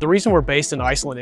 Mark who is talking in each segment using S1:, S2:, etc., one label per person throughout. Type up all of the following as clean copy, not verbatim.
S1: reason we're based in Iceland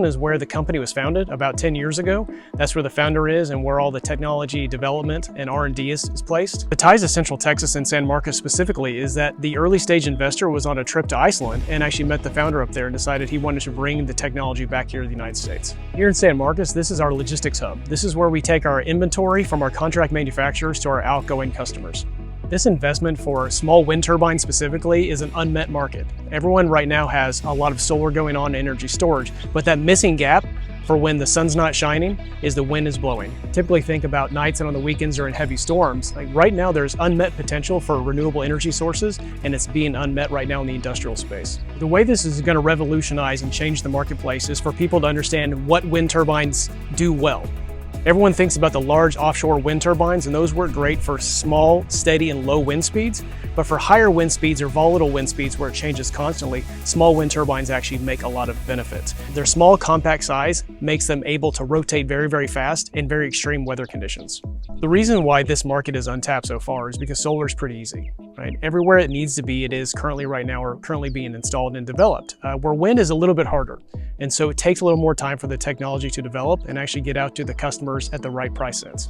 S1: is where the company was founded about 10 years ago. That's where the founder is and where all the technology development and R&D is placed. The ties to Central Texas and San Marcos specifically is that the early stage investor was on a trip to Iceland and actually met the founder up there and decided he wanted to bring the technology back here to the United States. Here in San Marcos, this is our logistics hub. This is where we take our inventory from our contract manufacturers to our outgoing customers. This investment for small wind turbines specifically is an unmet market. Everyone right now has a lot of solar going on and energy storage, but that missing gap for when the sun's not shining is the wind is blowing. Typically think about nights and on the weekends during heavy storms. Like right now there's unmet potential for renewable energy sources and it's being unmet right now in the industrial space. The way this is going to revolutionize and change the marketplace is for people to understand what wind turbines do well. Everyone thinks about the large offshore wind turbines, and those work great for small, steady, and low wind speeds. But for higher wind speeds or volatile wind speeds where it changes constantly, small wind turbines actually make a lot of benefits. Their small, compact size makes them able to rotate very, very fast in very extreme weather conditions. The reason why this market is untapped so far is because solar is pretty easy, right? Everywhere it needs to be, it is currently right now or currently being installed and developed. Where wind is a little bit harder. And so it takes a little more time for the technology to develop and actually get out to the customers at the right price sets.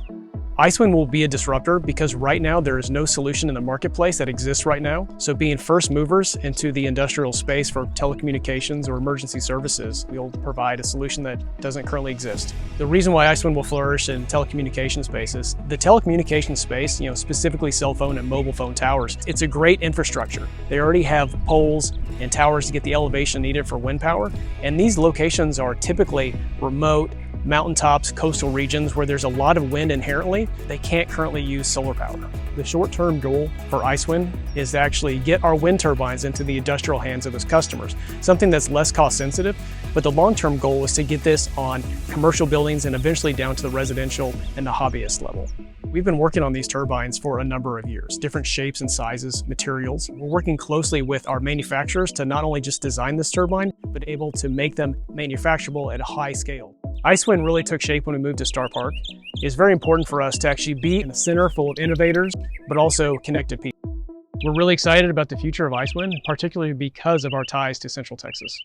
S1: Icewind will be a disruptor because right now there is no solution in the marketplace that exists right now. So being first movers into the industrial space for telecommunications or emergency services, we'll provide a solution that doesn't currently exist. The reason why Icewind will flourish in telecommunication spaces, the telecommunication space, specifically cell phone and mobile phone towers, it's a great infrastructure. They already have poles and towers to get the elevation needed for wind power. And these locations are typically remote, mountaintops, coastal regions where there's a lot of wind inherently. They can't currently use solar power. The short-term goal for Icewind is to actually get our wind turbines into the industrial hands of those customers, something that's less cost sensitive, but the long-term goal is to get this on commercial buildings and eventually down to the residential and the hobbyist level. We've been working on these turbines for a number of years, different shapes and sizes, materials. We're working closely with our manufacturers to not only just design this turbine, but able to make them manufacturable at a high scale. Icewind really took shape when we moved to Star Park. It's very important for us to actually be in a center full of innovators, but also connected people. We're really excited about the future of Icewind, particularly because of our ties to Central Texas.